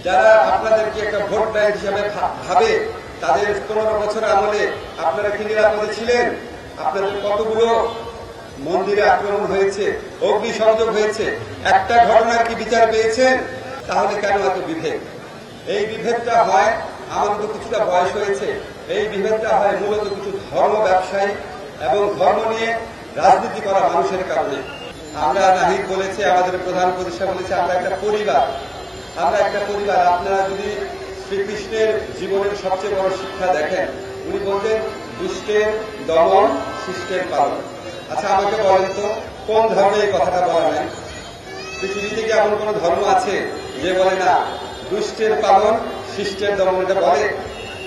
যারা আপনাদেরকে একটা ভোট ব্যাংক হিসাবে ভাবে, তাদের 15 বছর আমলে আপনারা কি নিরাপদে ছিলেন? আপনাদের কতগুলো মন্দিরে আক্রমণ হয়েছে, অগ্নিসংযোগ হয়েছে, একটা ঘটনার কি বিচার পেয়েছেন? তাহলে কেন এত বিভেদ? এই বিভেদটা হয়, আমার তো কিছুটা বয়স হয়েছে, এই বিভেদটা হয় মূলত কিছু ধর্ম ব্যবসায়ী এবং ধর্ম নিয়ে রাজনীতি করা মানুষের কারণে। আমরা নাহিদ বলেছে, আমাদের প্রধান উপদেষ্টা বলেছে, আমরা একটা পরিবার। আপনারা যদি শ্রীকৃষ্ণের জীবনের সবচেয়ে বড় শিক্ষা দেখেন, উনি বলতেন দুষ্টের দমন, শিষ্টের পালন। আচ্ছা, আমাকে বলেন তো, কোন ধর্মে এই কথাটা বলা নাই? পৃথিবীতে কি এমন কোন ধর্ম আছে যে বলে না দুষ্টের পালন, শিষ্টের দমন? এটা বলে?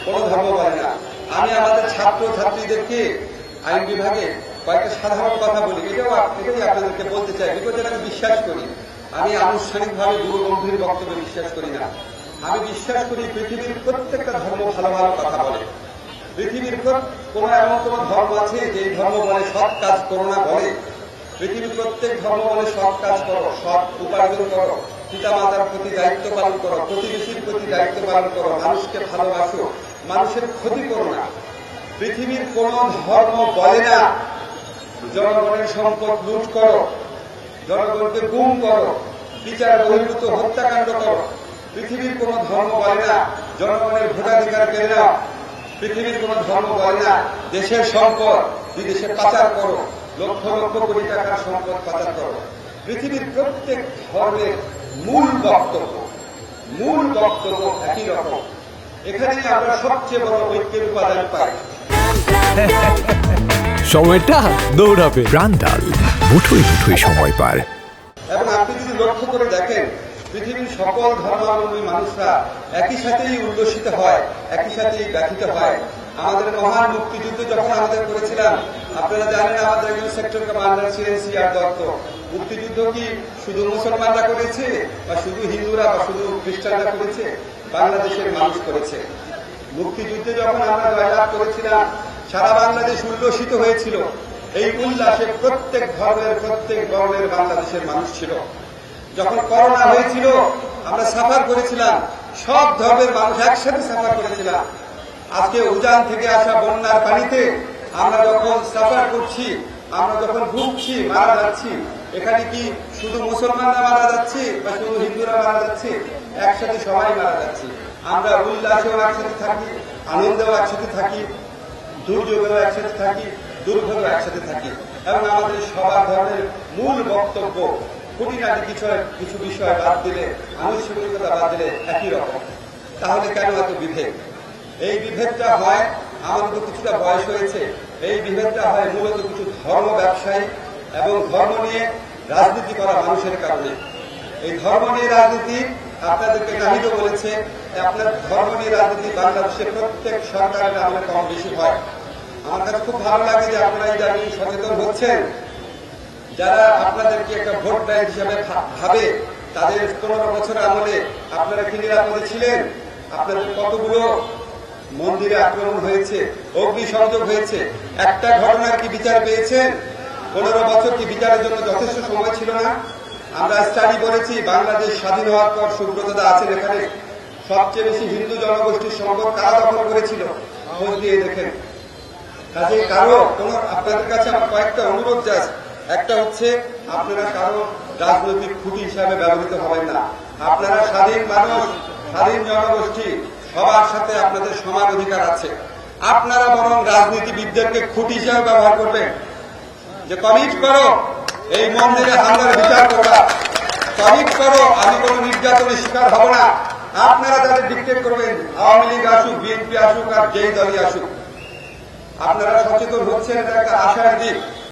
কোন ধর্ম বলে না। আমি আমাদের ছাত্র ছাত্রীদেরকে আইন বিভাগে কয়েকটা সাধারণ কথা বলি, এটাই আপনাদেরকে বলতে চাই, বিকজ আমি বিশ্বাস করি। আমি আনুষ্ঠানিকভাবে গুরু গম্ভীর বক্তব্যে বিশ্বাস করি না। আমি বিশ্বাস করি পৃথিবীর প্রত্যেকটা ধর্ম ভালো ভালো কথা বলে। পৃথিবীর কোন এমন কোন ধর্ম আছে যে ধর্ম বলে সৎ কাজ করো না? বলে? পৃথিবীর প্রত্যেক ধর্ম বলে সৎ কাজ করো, সৎ উপার্জন করো, পিতা মাতার প্রতি দায়িত্ব পালন করো, প্রতিবেশীর প্রতি দায়িত্ব পালন করো, মানুষকে ভালোবাসো, মানুষের ক্ষতি করো না। পৃথিবীর কোন ধর্ম বলে না জনগণের সম্পদ লুট করো, জনগণকে গুম করো, বিচার বহির্ভূত হত্যাকাণ্ড করো। পৃথিবীর কোন ধর্ম বলে না জনগণের ভোটাধিকার কেড়ে নাও। পৃথিবীর কোন ধর্ম বলে না দেশের সম্পদ বিদেশে পাচার করো, লক্ষ লক্ষ কোটি টাকার সম্পদ পাচার করো। পৃথিবীর প্রত্যেক ধর্মের মূল বক্তব্য একই রকম। এখানে আমরা সবচেয়ে বড় ঐক্যের উপাদান পাই। সময়টা দৌড়াবে, প্রাণডাল মুঠোই মুঠোই সময় পার। এবং আপনি যদি লক্ষ্য করে দেখেন, পৃথিবীর সকল ধর্মাবলম্বী মানুষরা একই সাথেই উল্লসিত হয়, একই সাথেই ব্যথিত হয়। আমাদের মহান মুক্তিযুদ্ধ যখন আমাদের করেছিলাম, আপনারা জানেন আমাদের একজন সেক্টর কমান্ডার ছিলেন সিআর দত্ত। মুক্তিযুদ্ধ কি শুধু মুসলমানরা করেছে, বা শুধু হিন্দুরা বা শুধু খ্রিস্টানরা করেছে? বাংলাদেশের মানুষ করেছে। মুক্তিযুদ্ধে যখন আমরা জয়লাভ করেছিলাম, সারা বাংলাদেশ উল্লসিত হয়েছিল। এই উল্লাসে প্রত্যেক ধর্মের, প্রত্যেক বর্ণের বাংলাদেশের মানুষ ছিল। যখন করোনা হয়েছিল, আমরা সাফার করেছিলাম, সব ধর্মের মানুষ একসাথে সাফার করেছিলাম। আজকে উজান থেকে আসা বন্যার পানিতে আমরা যখন সাফার করছি, আমরা যখন ভুগছি, মারা যাচ্ছি, এখানে কি শুধু মুসলমানরা মারা যাচ্ছে বা শুধু হিন্দুরা মারা যাচ্ছে? একসাথে সবাই মারা যাচ্ছি। আমরা উল্লাসেও একসাথে থাকি, আনন্দেও একসাথে থাকি, দুর্যোগেও একসাথে থাকি, দুর্ভোগেও একসাথে থাকি। এবং আমাদের সবার ধর্মের মূল বক্তব্য, খুঁটিনাটি কিছু বিষয় বাদ দিলে, আনুষ্ঠানিকতা বাদ দিলে একই রকম। তাহলে কেন এত বিভেদ? এই বিভেদটা হয়, আমার তো কিছুটা বয়স হয়েছে, এই বিভেদটা হয় মূলত কিছু ধর্ম ব্যবসায়ী এবং ধর্ম নিয়ে রাজনীতি করা মানুষের কারণে। এই ধর্ম নিয়ে রাজনীতি, আপনাদেরকে নাহিদও বলেছে, আপনার ধর্ম নিয়ে রাজনীতি বাংলাদেশের প্রত্যেক সরকারের আমলে কম বেশি হয়। আমার কাছে খুব ভালো লাগে যে আপনারা ইদানিং সচেতন হচ্ছেন। যারা আপনাদেরকে একটা ভোট ব্যাংক হিসাবে ভাবে, তাদের 15 বছর আমলে আপনারা কি নিরাপদে ছিলেন? আপনাদের কতগুলো মন্দিরে আক্রমণ হয়েছে, অগ্নিসংযোগ হয়েছে, একটা ঘটনার কি বিচার পেয়েছেন? 15 বছর কি বিচারের জন্য যথেষ্ট সময় ছিল না? আমরা স্টাডি করেছি, বাংলাদেশ স্বাধীন হওয়ার পর, সুব্রতদা আছেন এখানে, সবচেয়ে বেশি হিন্দু জনগোষ্ঠীর সম্পদ কারা দখল করেছিল? খোঁজ দিয়ে দেখেন। কাজে আপনাদের কাছে আমার কয়েকটা অনুরোধ জাস্ট। একটা হচ্ছে, আপনারা কারো রাজনৈতিক খুঁটি হিসাবে ব্যবহৃত হবেন না। আপনারা স্বাধীন মানুষ, স্বাধীন জনগোষ্ঠী, সবার সাথে আপনাদের সমান অধিকার আছে। আপনারা বরং রাজনীতিবিদদেরকে খুঁটি হিসাবে ব্যবহার করবেন। যে কমিট করো এই মন্দিরে হামলার বিচার করবা, কমিট করো আমি কোন নির্যাতনের শিকার হব না। আপনারা তাদের ডিক্টেট করবেন, আওয়ামী লীগ আসুক, বিএনপি আসুক, আর যেই দলই আসুক। আপনারা সচেতন হচ্ছেন, এটা একটা আশার দিক।